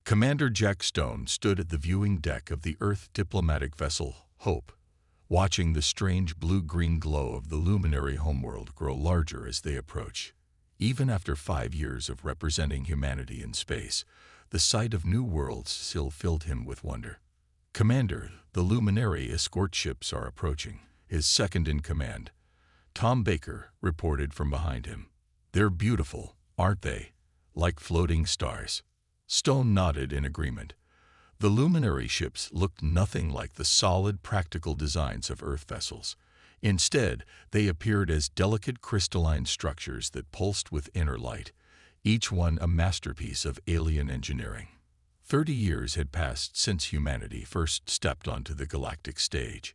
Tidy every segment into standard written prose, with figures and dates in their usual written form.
Commander Jack Stone stood at the viewing deck of the Earth diplomatic vessel Hope, watching the strange blue-green glow of the luminary homeworld grow larger as they approach. Even after 5 years of representing humanity in space, the sight of new worlds still filled him with wonder. "Commander, the luminary escort ships are approaching," his second-in-command, Tom Baker, reported from behind him. "They're beautiful, aren't they? Like floating stars." Stone nodded in agreement. The luminary ships looked nothing like the solid, practical designs of Earth vessels. Instead, they appeared as delicate crystalline structures that pulsed with inner light, each one a masterpiece of alien engineering. 30 years had passed since humanity first stepped onto the galactic stage.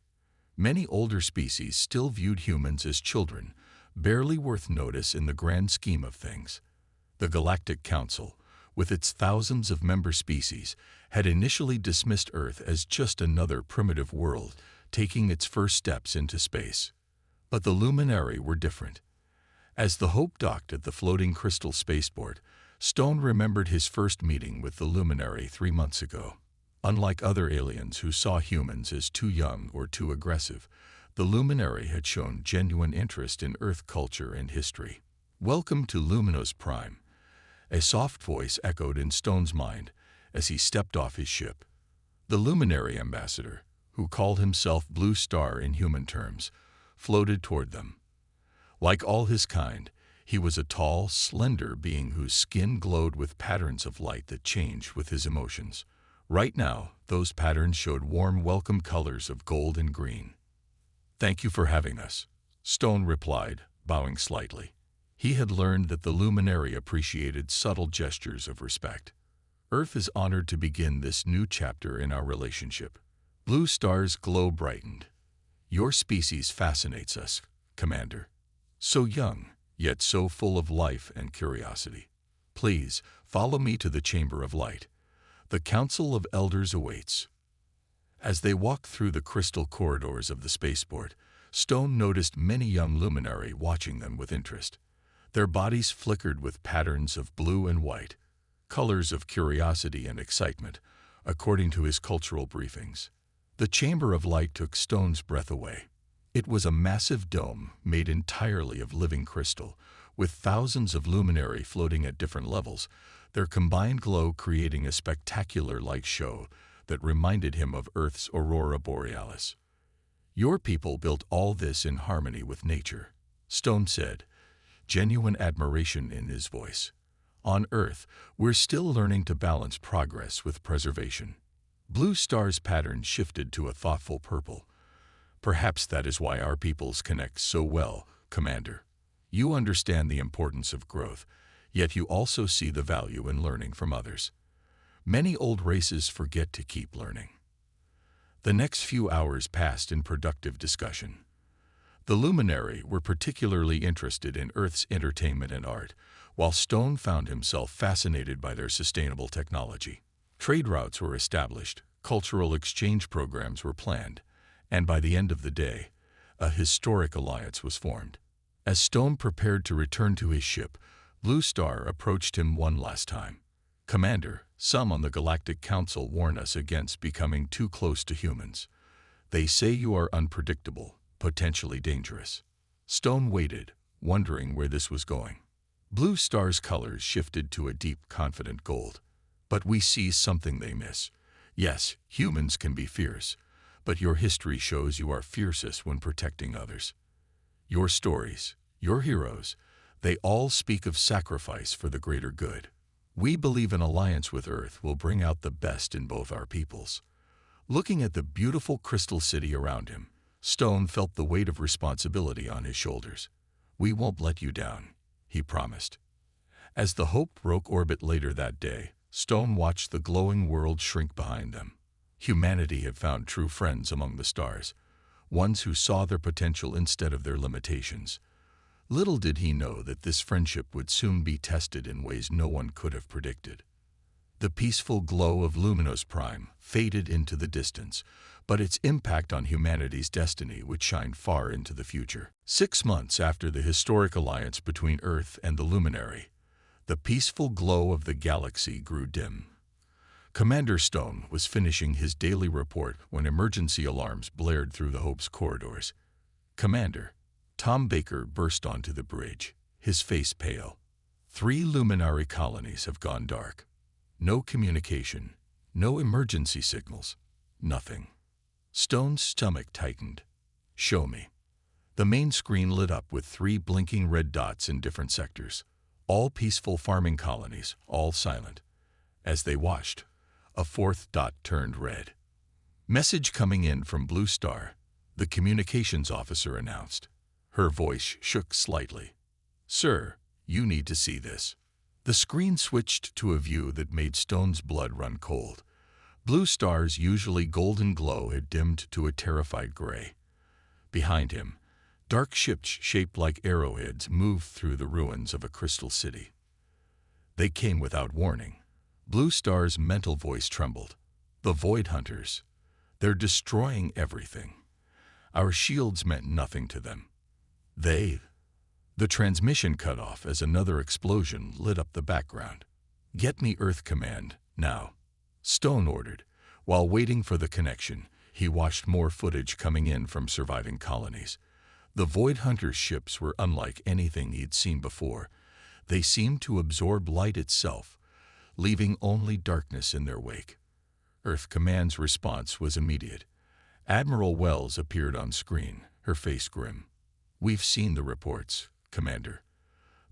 Many older species still viewed humans as children, barely worth notice in the grand scheme of things. The Galactic Council, with its thousands of member species, had initially dismissed Earth as just another primitive world taking its first steps into space. But the luminary were different. As the Hope docked at the floating crystal spaceport, Stone remembered his first meeting with the luminary 3 months ago. Unlike other aliens who saw humans as too young or too aggressive, the luminary had shown genuine interest in Earth culture and history. "Welcome to Lumino's Prime," a soft voice echoed in Stone's mind as he stepped off his ship. The luminary ambassador, who called himself Blue Star in human terms, floated toward them. Like all his kind, he was a tall, slender being whose skin glowed with patterns of light that changed with his emotions. Right now, those patterns showed warm, welcome colors of gold and green. "Thank you for having us," Stone replied, bowing slightly. He had learned that the luminary appreciated subtle gestures of respect. "Earth is honored to begin this new chapter in our relationship." Blue Star's glow brightened. "Your species fascinates us, Commander. So young, yet so full of life and curiosity. Please, follow me to the Chamber of Light. The Council of Elders awaits." As they walked through the crystal corridors of the spaceport, Stone noticed many young luminary watching them with interest. Their bodies flickered with patterns of blue and white, colors of curiosity and excitement, according to his cultural briefings. The Chamber of Light took Stone's breath away. It was a massive dome made entirely of living crystal, with thousands of luminary floating at different levels, their combined glow creating a spectacular light show that reminded him of Earth's aurora borealis. "Your people built all this in harmony with nature," Stone said, genuine admiration in his voice. "On Earth, we're still learning to balance progress with preservation." Blue Star's pattern shifted to a thoughtful purple. "Perhaps that is why our peoples connect so well, Commander. You understand the importance of growth, yet you also see the value in learning from others. Many old races forget to keep learning." The next few hours passed in productive discussion. The luminary were particularly interested in Earth's entertainment and art, while Stone found himself fascinated by their sustainable technology. Trade routes were established, cultural exchange programs were planned, and by the end of the day, a historic alliance was formed. As Stone prepared to return to his ship, Blue Star approached him one last time. "Commander, some on the Galactic Council warn us against becoming too close to humans. They say you are unpredictable, potentially dangerous." Stone waited, wondering where this was going. Blue Star's colors shifted to a deep, confident gold. "But we see something they miss. Yes, humans can be fierce, but your history shows you are fiercest when protecting others. Your stories, your heroes, they all speak of sacrifice for the greater good. We believe an alliance with Earth will bring out the best in both our peoples." Looking at the beautiful crystal city around him, Stone felt the weight of responsibility on his shoulders. "We won't let you down," he promised. As the Hope broke orbit later that day, Stone watched the glowing world shrink behind them. Humanity had found true friends among the stars, ones who saw their potential instead of their limitations. Little did he know that this friendship would soon be tested in ways no one could have predicted. The peaceful glow of Lumino's Prime faded into the distance, but its impact on humanity's destiny would shine far into the future. 6 months after the historic alliance between Earth and the luminary, the peaceful glow of the galaxy grew dim. Commander Stone was finishing his daily report when emergency alarms blared through the Hope's corridors. "Commander," Tom Baker burst onto the bridge, his face pale. "3 luminary colonies have gone dark. No communication, no emergency signals, nothing." Stone's stomach tightened. "Show me." The main screen lit up with 3 blinking red dots in different sectors. All peaceful farming colonies, all silent. As they watched, a 4th dot turned red. "Message coming in from Blue Star," the communications officer announced. Her voice shook slightly. "Sir, you need to see this." The screen switched to a view that made Stone's blood run cold. Blue Star's usually golden glow had dimmed to a terrified gray. Behind him, dark ships shaped like arrowheads moved through the ruins of a crystal city. They came without warning. Blue Star's mental voice trembled. "The Void Hunters. They're destroying everything. Our shields meant nothing to them. The transmission cut off as another explosion lit up the background. "Get me Earth Command, now," Stone ordered. While waiting for the connection, he watched more footage coming in from surviving colonies. The Void Hunters' ships were unlike anything he'd seen before. They seemed to absorb light itself, leaving only darkness in their wake. Earth Command's response was immediate. Admiral Wells appeared on screen, her face grim. "We've seen the reports, Commander.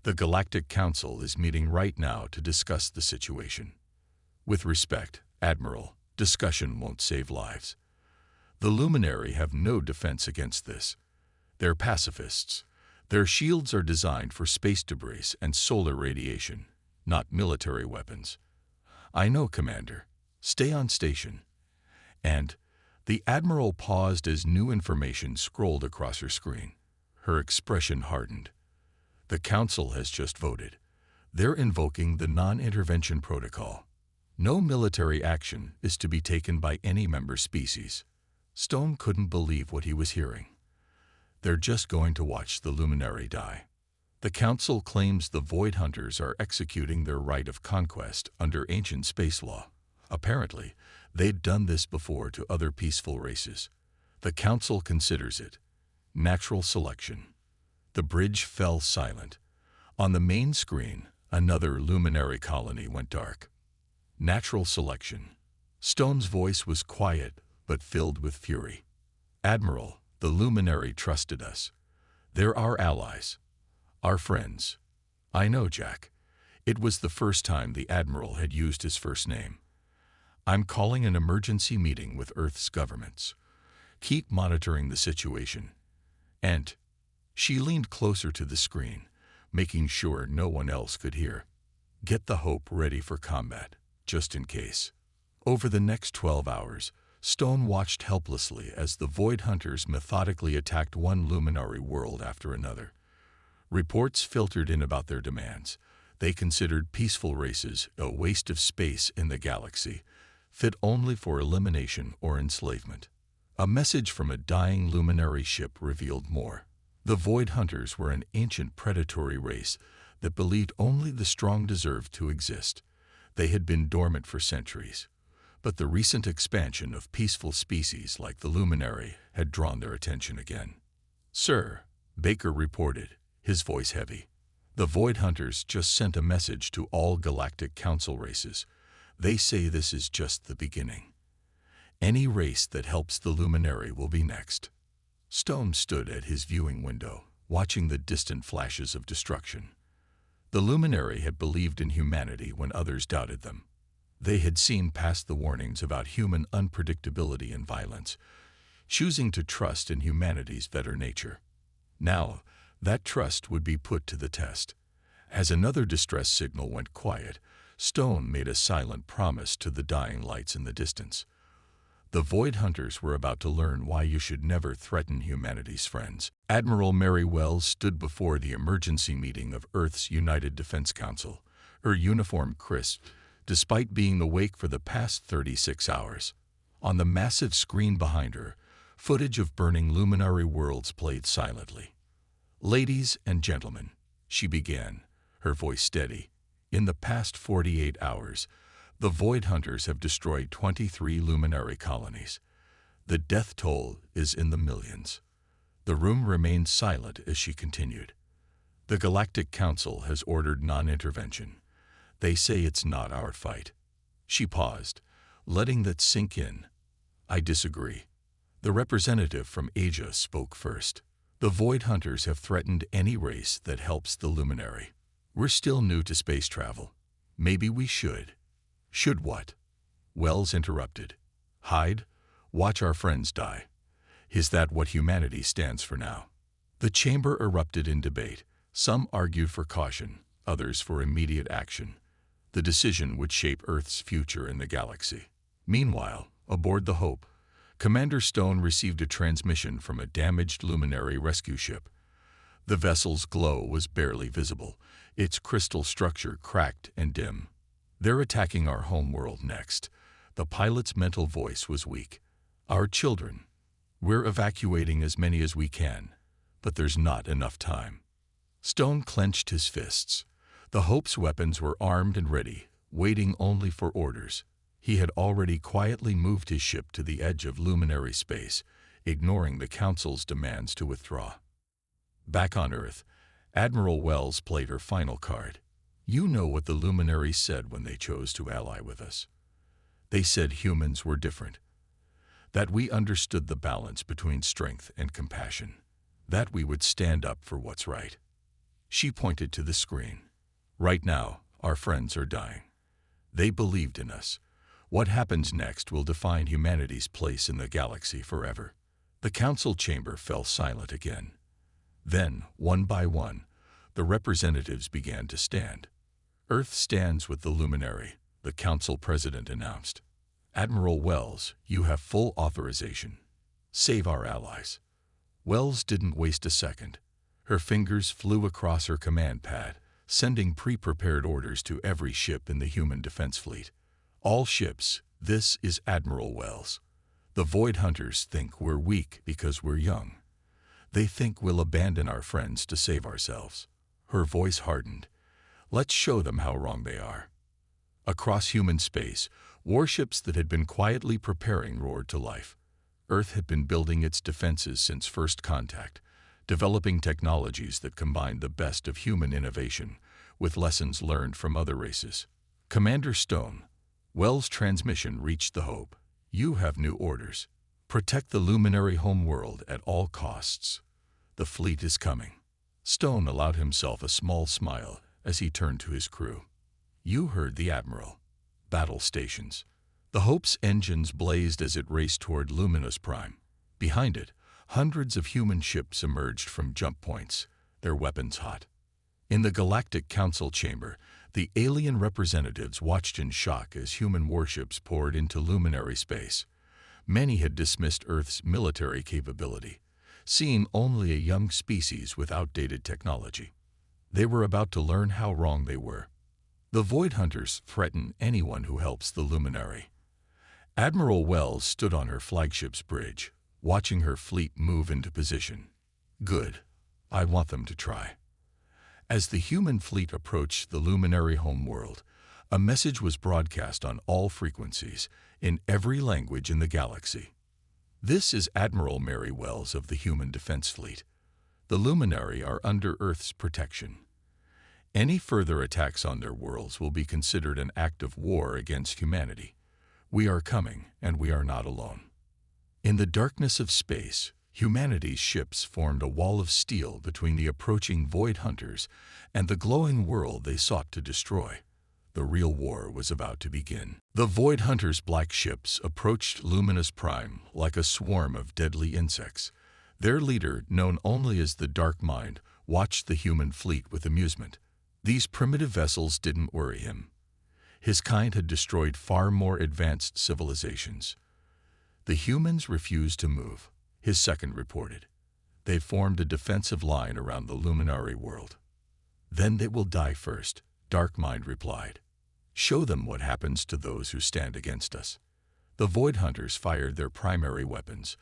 The Galactic Council is meeting right now to discuss the situation. With respect, Admiral, discussion won't save lives. The Luminary have no defense against this. They're pacifists. Their shields are designed for space debris and solar radiation, not military weapons." "I know, Commander. Stay on station." And the Admiral paused as new information scrolled across her screen. Her expression hardened. "The Council has just voted. They're invoking the non-intervention protocol. No military action is to be taken by any member species." Stone couldn't believe what he was hearing. "They're just going to watch the Luminary die. The Council claims the Void Hunters are executing their right of conquest under ancient space law. Apparently, they'd done this before to other peaceful races. The Council considers it natural selection." The bridge fell silent. On the main screen, another luminary colony went dark. "Natural selection." Stone's voice was quiet but filled with fury. "Admiral, the Luminary trusted us. They're our allies. Our friends." "I know, Jack." It was the first time the Admiral had used his first name. "I'm calling an emergency meeting with Earth's governments. Keep monitoring the situation. And..." She leaned closer to the screen, making sure no one else could hear. "Get the Hope ready for combat, just in case." Over the next 12 hours, Stone watched helplessly as the Void Hunters methodically attacked one luminary world after another. Reports filtered in about their demands. They considered peaceful races a waste of space in the galaxy, fit only for elimination or enslavement. A message from a dying luminary ship revealed more. The Void Hunters were an ancient predatory race that believed only the strong deserved to exist. They had been dormant for centuries, but the recent expansion of peaceful species like the Luminary had drawn their attention again. "Sir," Baker reported, his voice heavy, "the Void Hunters just sent a message to all Galactic Council races. They say this is just the beginning. Any race that helps the Luminary will be next." Stone stood at his viewing window, watching the distant flashes of destruction. The Luminary had believed in humanity when others doubted them. They had seen past the warnings about human unpredictability and violence, choosing to trust in humanity's better nature. Now, that trust would be put to the test. As another distress signal went quiet, Stone made a silent promise to the dying lights in the distance. The Void Hunters were about to learn why you should never threaten humanity's friends. Admiral Mary Wells stood before the emergency meeting of Earth's United Defense Council, her uniform crisp, despite being awake for the past 36 hours. On the massive screen behind her, footage of burning luminary worlds played silently. "Ladies and gentlemen," she began, her voice steady, "in the past 48 hours, The Void Hunters have destroyed 23 luminary colonies. The death toll is in the millions. The room remained silent as she continued. The Galactic Council has ordered non-intervention. They say it's not our fight. She paused, letting that sink in. I disagree. The representative from Asia spoke first. The Void Hunters have threatened any race that helps the Luminary. We're still new to space travel. Maybe we should. Should what? Wells interrupted. Hide? Watch our friends die. Is that what humanity stands for now? The chamber erupted in debate. Some argued for caution, others for immediate action. The decision would shape Earth's future in the galaxy. Meanwhile, aboard the Hope, Commander Stone received a transmission from a damaged luminary rescue ship. The vessel's glow was barely visible, its crystal structure cracked and dim. They're attacking our homeworld next. The pilot's mental voice was weak. Our children. We're evacuating as many as we can, but there's not enough time. Stone clenched his fists. The Hope's weapons were armed and ready, waiting only for orders. He had already quietly moved his ship to the edge of luminary space, ignoring the Council's demands to withdraw. Back on Earth, Admiral Wells played her final card. You know what the luminaries said when they chose to ally with us. They said humans were different, that we understood the balance between strength and compassion, that we would stand up for what's right. She pointed to the screen. Right now, our friends are dying. They believed in us. What happens next will define humanity's place in the galaxy forever. The Council chamber fell silent again. Then, one by one, the representatives began to stand. Earth stands with the Luminary, the Council President announced. Admiral Wells, you have full authorization. Save our allies. Wells didn't waste a second. Her fingers flew across her command pad, sending pre-prepared orders to every ship in the human defense fleet. All ships, this is Admiral Wells. The Void Hunters think we're weak because we're young. They think we'll abandon our friends to save ourselves. Her voice hardened. Let's show them how wrong they are. Across human space, warships that had been quietly preparing roared to life. Earth had been building its defenses since first contact, developing technologies that combined the best of human innovation with lessons learned from other races. Commander Stone, Wells' transmission reached the Hope. You have new orders. Protect the luminary homeworld at all costs. The fleet is coming. Stone allowed himself a small smile as he turned to his crew. You heard the Admiral. Battle stations. The Hope's engines blazed as it raced toward Luminous Prime. Behind it, hundreds of human ships emerged from jump points, their weapons hot. In the Galactic Council chamber, the alien representatives watched in shock as human warships poured into luminary space. Many had dismissed Earth's military capability, seeing only a young species with outdated technology. They were about to learn how wrong they were. The Void Hunters threaten anyone who helps the Luminary. Admiral Wells stood on her flagship's bridge, watching her fleet move into position. Good. I want them to try. As the human fleet approached the luminary homeworld, a message was broadcast on all frequencies, in every language in the galaxy. This is Admiral Mary Wells of the Human Defense Fleet. The Luminary are under Earth's protection. Any further attacks on their worlds will be considered an act of war against humanity. We are coming, and we are not alone. In the darkness of space, humanity's ships formed a wall of steel between the approaching Void Hunters and the glowing world they sought to destroy. The real war was about to begin. The Void Hunters' black ships approached Luminous Prime like a swarm of deadly insects. Their leader, known only as the Dark Mind, watched the human fleet with amusement. These primitive vessels didn't worry him. His kind had destroyed far more advanced civilizations. The humans refused to move, his second reported. They formed a defensive line around the luminary world. Then they will die first, Dark Mind replied. Show them what happens to those who stand against us. The Void Hunters fired their primary weapons,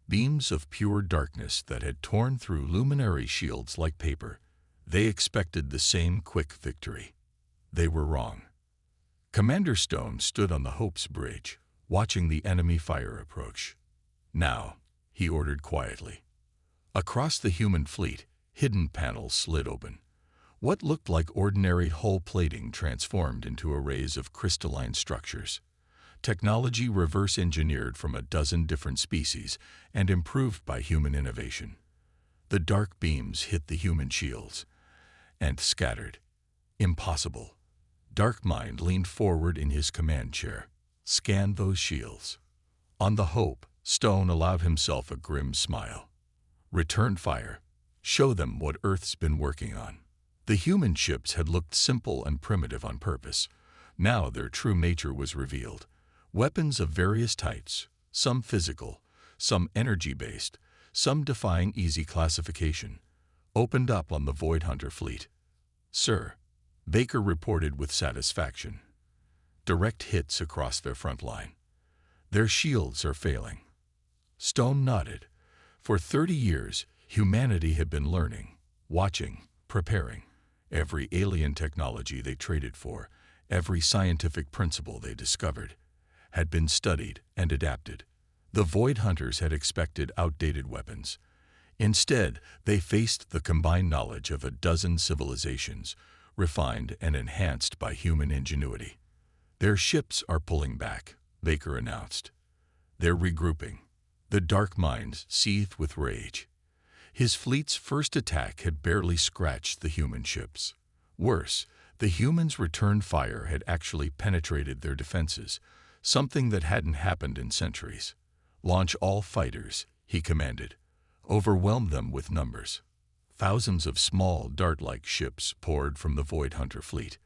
beams of pure darkness that had torn through luminary shields like paper. They expected the same quick victory. They were wrong. Commander Stone stood on the Hope's bridge, watching the enemy fire approach. "Now," he ordered quietly. Across the human fleet, hidden panels slid open. What looked like ordinary hull plating transformed into arrays of crystalline structures. Technology reverse-engineered from a dozen different species and improved by human innovation. The dark beams hit the human shields and scattered. Impossible. Darkmind leaned forward in his command chair. "Scan those shields." On the Hope, Stone allowed himself a grim smile. "Return fire. Show them what Earth's been working on." The human ships had looked simple and primitive on purpose. Now their true nature was revealed. Weapons of various types, some physical, some energy-based, some defying easy classification, opened up on the Void Hunter fleet. "Sir," Baker reported with satisfaction. "Direct hits across their front line. Their shields are failing." Stone nodded. For 30 years, humanity had been learning, watching, preparing. Every alien technology they traded for, every scientific principle they discovered, had been studied and adapted. The Void Hunters had expected outdated weapons. Instead, they faced the combined knowledge of a dozen civilizations, refined and enhanced by human ingenuity. "Their ships are pulling back," Baker announced. "They're regrouping." The Dark Mind seethed with rage. His fleet's first attack had barely scratched the human ships. Worse, the humans' return fire had actually penetrated their defenses, something that hadn't happened in centuries. "Launch all fighters," he commanded. "Overwhelm them with numbers." Thousands of small, dart-like ships poured from the Void Hunter fleet.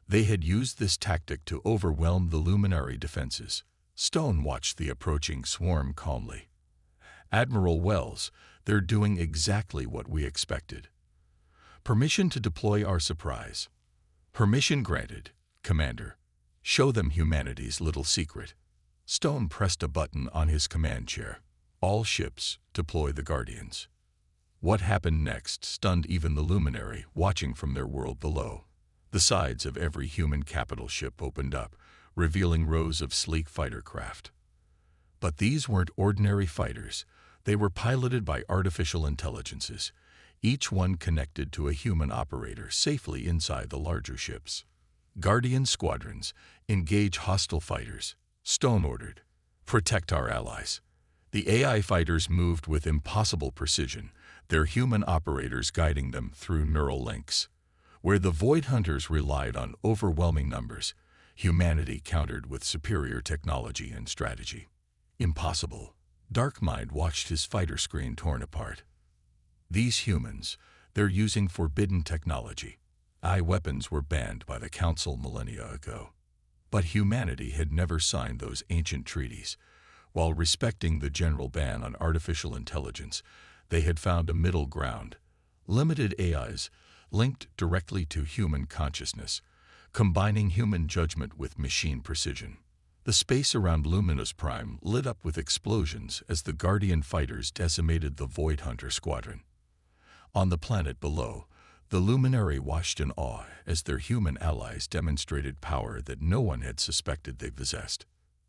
They had used this tactic to overwhelm the Luminary defenses. Stone watched the approaching swarm calmly. "Admiral Wells, they're doing exactly what we expected." "Permission to deploy our surprise." "Permission granted, Commander. Show them humanity's little secret." Stone pressed a button on his command chair. "All ships, deploy the Guardians." What happened next stunned even the Luminary watching from their world below. The sides of every human capital ship opened up, revealing rows of sleek fighter craft. But these weren't ordinary fighters. They were piloted by artificial intelligences, each one connected to a human operator safely inside the larger ships. "Guardian squadrons, engage hostile fighters," Stone ordered. "Protect our allies." The AI fighters moved with impossible precision, their human operators guiding them through neural links. Where the Void Hunters relied on overwhelming numbers, humanity countered with superior technology and strategy. "Impossible." Darkmind watched his fighter screen torn apart. "These humans, they're using forbidden technology. AI weapons were banned by the Council millennia ago. But humanity had never signed those ancient treaties. While respecting the general ban on artificial intelligence, they had found a middle ground. Limited AIs linked directly to human consciousness, combining human judgment with machine precision. The space around Luminous Prime lit up with explosions as the Guardian fighters decimated the Void Hunter squadron. On the planet below, the Luminary watched in awe as their human allies demonstrated power that no one had suspected they possessed.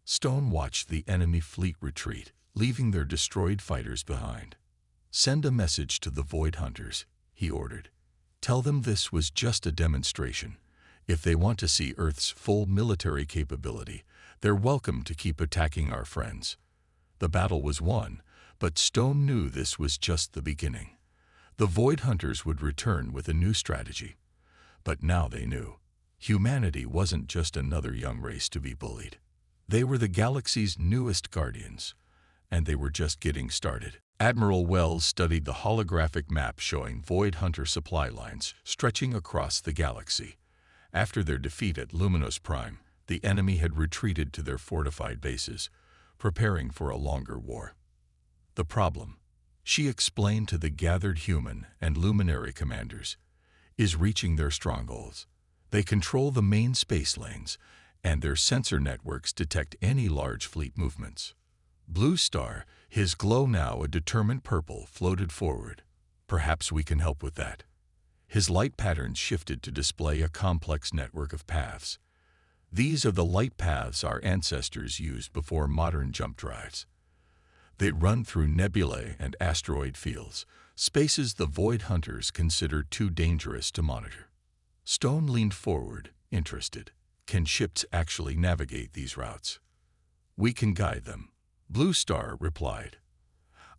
Stone watched the enemy fleet retreat, leaving their destroyed fighters behind. "Send a message to the Void Hunters," he ordered. "Tell them this was just a demonstration. If they want to see Earth's full military capability, they're welcome to keep attacking our friends." The battle was won, but Stone knew this was just the beginning. The Void Hunters would return with a new strategy. But now they knew. Humanity wasn't just another young race to be bullied. They were the galaxy's newest guardians, and they were just getting started. Admiral Wells studied the holographic map showing Void Hunter supply lines stretching across the galaxy. After their defeat at Luminous Prime, the enemy had retreated to their fortified bases, preparing for a longer war. "The problem," she explained to the gathered human and luminary commanders, "is reaching their strongholds. They control the main space lanes, and their sensor networks detect any large fleet movements." Blue Star, his glow now a determined purple, floated forward. "Perhaps we can help with that." His light patterns shifted to display a complex network of paths. These are the light paths our ancestors used before modern jump drives. They run through nebulae and asteroid fields, spaces the Void Hunters considered too dangerous to monitor. Stone leaned forward, interested. Can ships actually navigate these routes? We can guide them, Blue Star replied.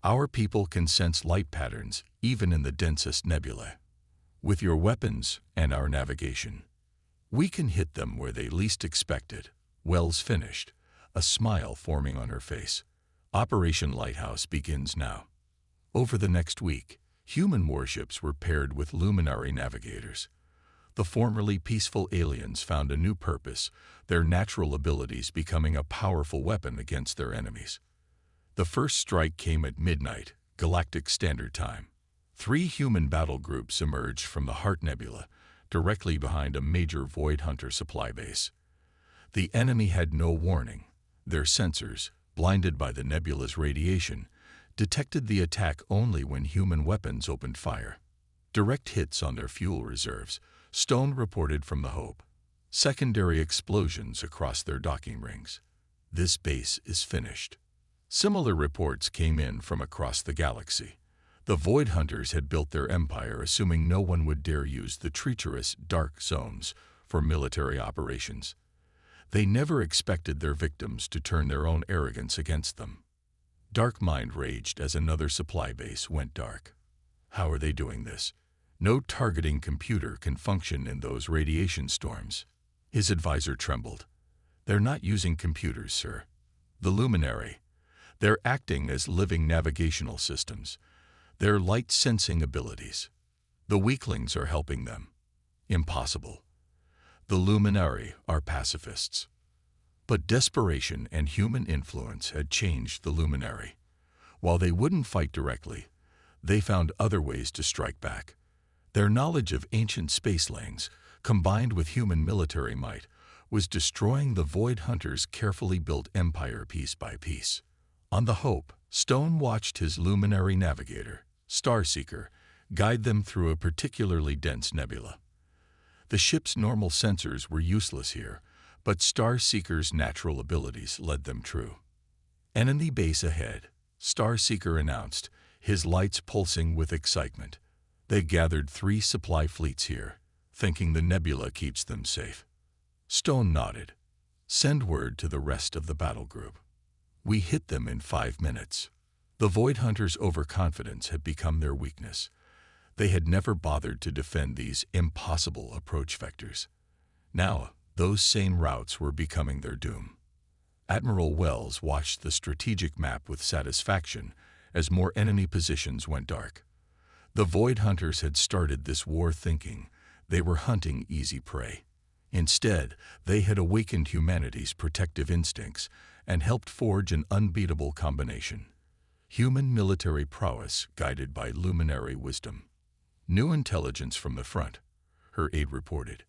Our people can sense light patterns even in the densest nebulae. With your weapons and our navigation, we can hit them where they least expect it. Wells finished, a smile forming on her face. Operation Lighthouse begins now. Over the next week, human warships were paired with luminary navigators. The formerly peaceful aliens found a new purpose, their natural abilities becoming a powerful weapon against their enemies. The first strike came at midnight, Galactic Standard Time. 3 human battle groups emerged from the Heart Nebula, directly behind a major Void Hunter supply base. The enemy had no warning. Their sensors, blinded by the nebula's radiation, detected the attack only when human weapons opened fire. Direct hits on their fuel reserves, Stone reported from the Hope. Secondary explosions across their docking rings. This base is finished. Similar reports came in from across the galaxy. The Void Hunters had built their empire assuming no one would dare use the treacherous dark zones for military operations. They never expected their victims to turn their own arrogance against them. Dark Mind raged as another supply base went dark. How are they doing this? No targeting computer can function in those radiation storms. His advisor trembled. They're not using computers, sir. The Luminary. They're acting as living navigational systems. Their light-sensing abilities. The weaklings are helping them. Impossible. The Luminary are pacifists. But desperation and human influence had changed the Luminary. While they wouldn't fight directly, they found other ways to strike back. Their knowledge of ancient space lanes, combined with human military might, was destroying the Void Hunters' carefully built empire piece by piece. On the Hope, Stone watched his luminary navigator, Starseeker, guide them through a particularly dense nebula. The ship's normal sensors were useless here, but Starseeker's natural abilities led them true. Enemy base ahead, Starseeker announced, his lights pulsing with excitement. They gathered 3 supply fleets here, thinking the nebula keeps them safe. Stone nodded. Send word to the rest of the battle group. We hit them in 5 minutes. The Void Hunters' overconfidence had become their weakness. They had never bothered to defend these impossible approach vectors. Now, those same routes were becoming their doom. Admiral Wells watched the strategic map with satisfaction as more enemy positions went dark. The Void Hunters had started this war thinking they were hunting easy prey. Instead, they had awakened humanity's protective instincts and helped forge an unbeatable combination. Human military prowess guided by luminary wisdom. New intelligence from the front, her aide reported.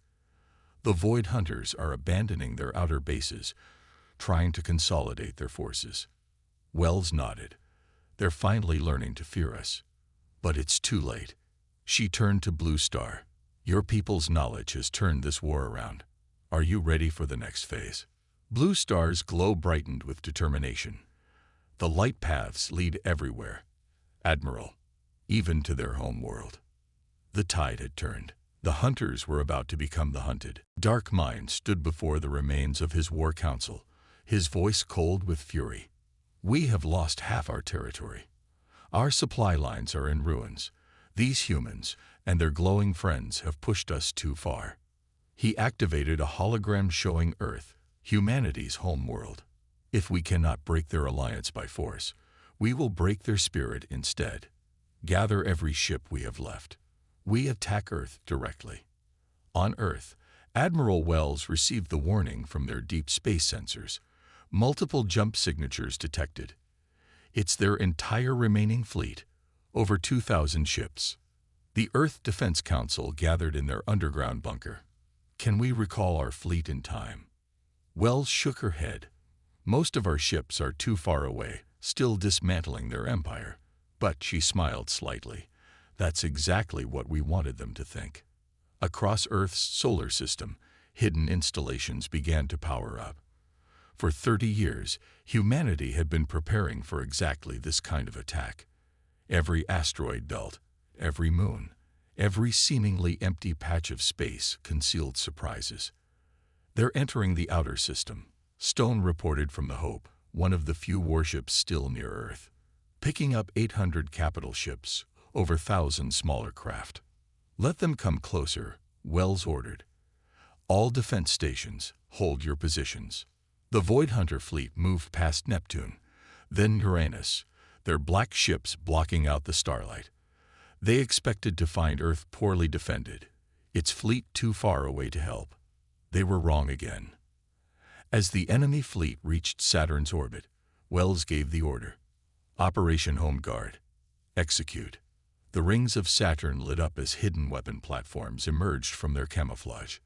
The Void Hunters are abandoning their outer bases, trying to consolidate their forces. Wells nodded. They're finally learning to fear us. But it's too late. She turned to Blue Star. Your people's knowledge has turned this war around. Are you ready for the next phase? Blue Star's glow brightened with determination. The light paths lead everywhere. Admiral, even to their home world. The tide had turned. The hunters were about to become the hunted. Dark Mind stood before the remains of his war council, his voice cold with fury. We have lost half our territory. Our supply lines are in ruins. These humans and their glowing friends have pushed us too far. He activated a hologram showing Earth, humanity's home world. If we cannot break their alliance by force, we will break their spirit instead. Gather every ship we have left. We attack Earth directly. On Earth, Admiral Wells received the warning from their deep space sensors. Multiple jump signatures detected. It's their entire remaining fleet, over 2,000 ships. The Earth Defense Council gathered in their underground bunker. Can we recall our fleet in time? Wells shook her head. Most of our ships are too far away, still dismantling their empire. But she smiled slightly. That's exactly what we wanted them to think. Across Earth's solar system, hidden installations began to power up. For 30 years, humanity had been preparing for exactly this kind of attack. Every asteroid belt, every moon, every seemingly empty patch of space concealed surprises. "They're entering the outer system," Stone reported from the Hope, one of the few warships still near Earth, picking up 800 capital ships, over 1,000 smaller craft. "Let them come closer," Wells ordered. "All defense stations, hold your positions." The Void Hunter fleet moved past Neptune, then Uranus, their black ships blocking out the starlight. They expected to find Earth poorly defended, its fleet too far away to help. They were wrong again. As the enemy fleet reached Saturn's orbit, Wells gave the order. "Operation Home Guard. Execute." The rings of Saturn lit up as hidden weapon platforms emerged from their camouflage.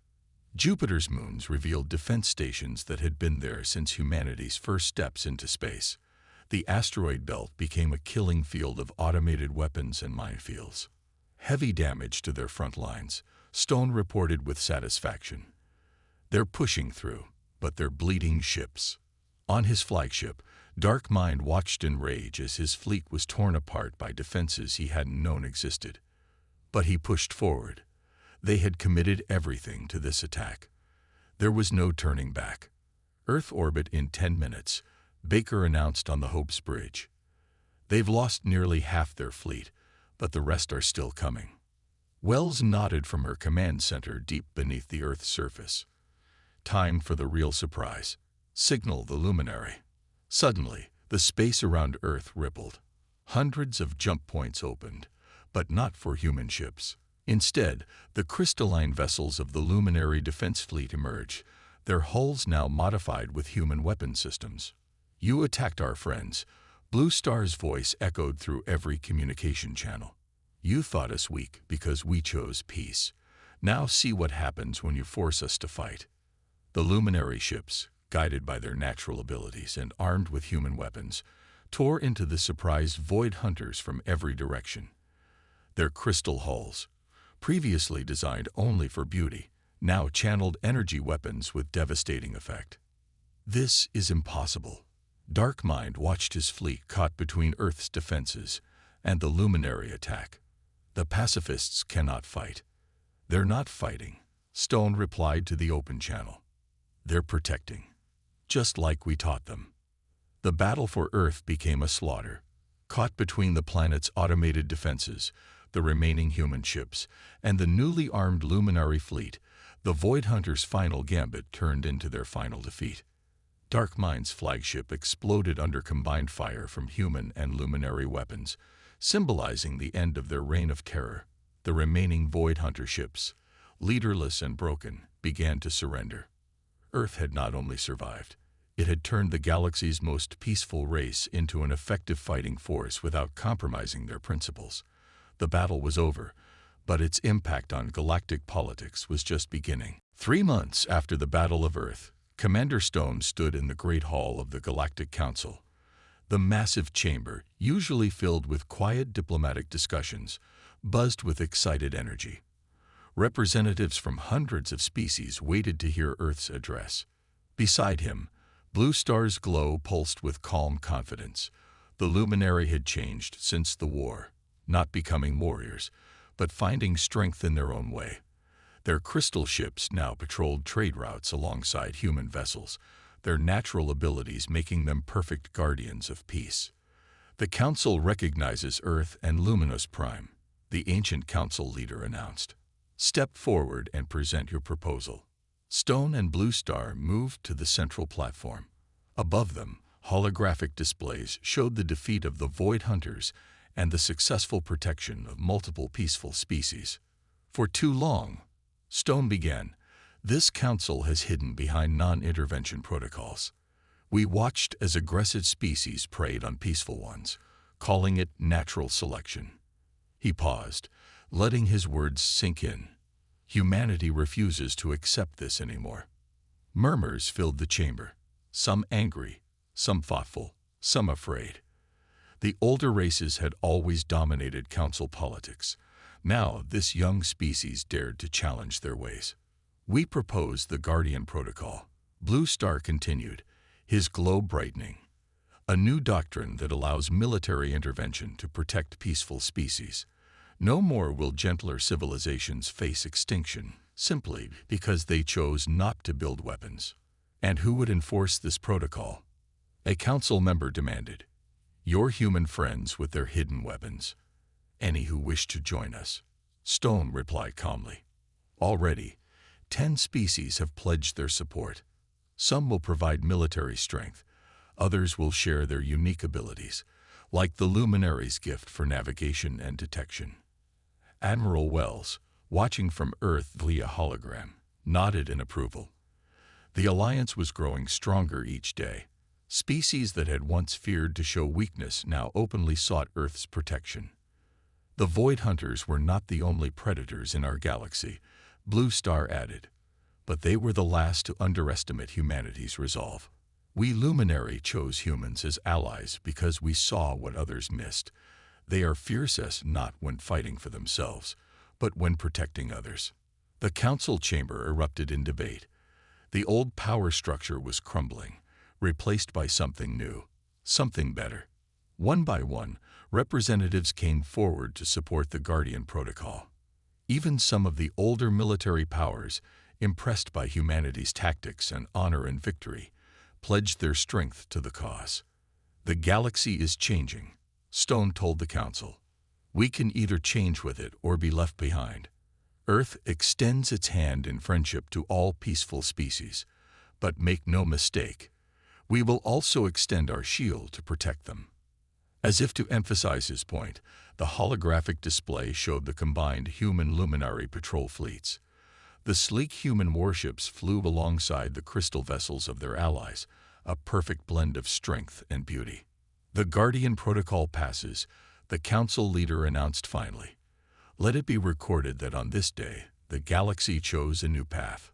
Jupiter's moons revealed defense stations that had been there since humanity's first steps into space. The asteroid belt became a killing field of automated weapons and minefields. "Heavy damage to their front lines," Stone reported with satisfaction. "They're pushing through, but they're bleeding ships." On his flagship, Dark Mind watched in rage as his fleet was torn apart by defenses he hadn't known existed. But he pushed forward. They had committed everything to this attack. There was no turning back. "Earth orbit in 10 minutes, Baker announced on the Hope's bridge. "They've lost nearly half their fleet, but the rest are still coming." Wells nodded from her command center deep beneath the Earth's surface. "Time for the real surprise. Signal the luminary." Suddenly, the space around Earth rippled. Hundreds of jump points opened, but not for human ships. Instead, the crystalline vessels of the Luminary Defense Fleet emerged, their hulls now modified with human weapon systems. "You attacked our friends," Blue Star's voice echoed through every communication channel. "You thought us weak because we chose peace. Now see what happens when you force us to fight." The Luminary ships, guided by their natural abilities and armed with human weapons, tore into the surprised Void Hunters from every direction. Their crystal hulls, previously designed only for beauty, now channeled energy weapons with devastating effect. "This is impossible." Dark Mind watched his fleet caught between Earth's defenses and the luminary attack. "The pacifists cannot fight." "They're not fighting," Stone replied to the open channel. "They're protecting, just like we taught them." The battle for Earth became a slaughter. Caught between the planet's automated defenses, the remaining human ships, and the newly armed luminary fleet, the Void Hunters' final gambit turned into their final defeat. Dark Mind's flagship exploded under combined fire from human and luminary weapons, symbolizing the end of their reign of terror. The remaining Void Hunter ships, leaderless and broken, began to surrender. Earth had not only survived, it had turned the galaxy's most peaceful race into an effective fighting force without compromising their principles. The battle was over, but its impact on galactic politics was just beginning. 3 months after the Battle of Earth, Commander Stone stood in the Great Hall of the Galactic Council. The massive chamber, usually filled with quiet diplomatic discussions, buzzed with excited energy. Representatives from hundreds of species waited to hear Earth's address. Beside him, Blue Star's glow pulsed with calm confidence. The luminary had changed since the war, not becoming warriors, but finding strength in their own way. Their crystal ships now patrolled trade routes alongside human vessels, their natural abilities making them perfect guardians of peace. "The Council recognizes Earth and Luminous Prime," the ancient Council leader announced. "Step forward and present your proposal." Stone and Blue Star moved to the central platform. Above them, holographic displays showed the defeat of the Void Hunters and the successful protection of multiple peaceful species. "For too long," Stone began, "this council has hidden behind non-intervention protocols. We watched as aggressive species preyed on peaceful ones, calling it natural selection." He paused, letting his words sink in. "Humanity refuses to accept this anymore." Murmurs filled the chamber, some angry, some thoughtful, some afraid. The older races had always dominated council politics. Now this young species dared to challenge their ways. We propose the Guardian Protocol. Blue Star continued, his glow brightening. A new doctrine that allows military intervention to protect peaceful species. No more will gentler civilizations face extinction, simply because they chose not to build weapons. And who would enforce this protocol? A council member demanded. Your human friends with their hidden weapons. Any who wish to join us. Stone replied calmly. Already, 10 species have pledged their support. Some will provide military strength. Others will share their unique abilities, like the Luminary's gift for navigation and detection. Admiral Wells, watching from Earth via hologram, nodded in approval. The alliance was growing stronger each day. Species that had once feared to show weakness now openly sought Earth's protection. The Void Hunters were not the only predators in our galaxy, Blue Star added, but they were the last to underestimate humanity's resolve. We Luminary chose humans as allies because we saw what others missed. They are fiercest not when fighting for themselves, but when protecting others. The council chamber erupted in debate. The old power structure was crumbling, replaced by something new, something better. One by one, representatives came forward to support the Guardian Protocol. Even some of the older military powers, impressed by humanity's tactics and honor and victory, pledged their strength to the cause. The galaxy is changing, Stone told the council. We can either change with it or be left behind. Earth extends its hand in friendship to all peaceful species, but make no mistake, we will also extend our shield to protect them. As if to emphasize his point, the holographic display showed the combined human luminary patrol fleets. The sleek human warships flew alongside the crystal vessels of their allies, a perfect blend of strength and beauty. The Guardian Protocol passes, the council leader announced finally. Let it be recorded that on this day, the galaxy chose a new path.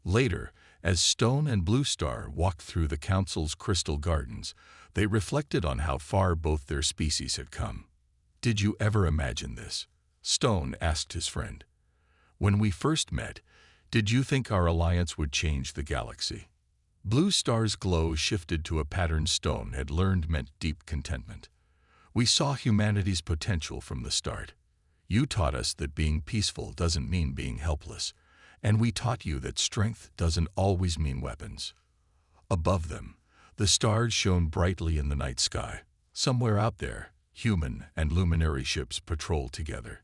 Later, as Stone and Blue Star walked through the council's crystal gardens, they reflected on how far both their species had come. Did you ever imagine this? Stone asked his friend. When we first met, did you think our alliance would change the galaxy? Blue Star's glow shifted to a pattern Stone had learned meant deep contentment. We saw humanity's potential from the start. You taught us that being peaceful doesn't mean being helpless, and we taught you that strength doesn't always mean weapons. Above them, the stars shone brightly in the night sky. Somewhere out there, human and luminary ships patrolled together,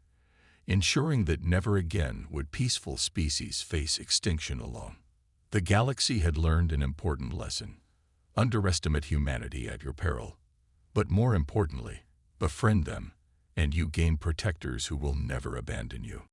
ensuring that never again would peaceful species face extinction alone. The galaxy had learned an important lesson. Underestimate humanity at your peril. But more importantly, befriend them, and you gain protectors who will never abandon you.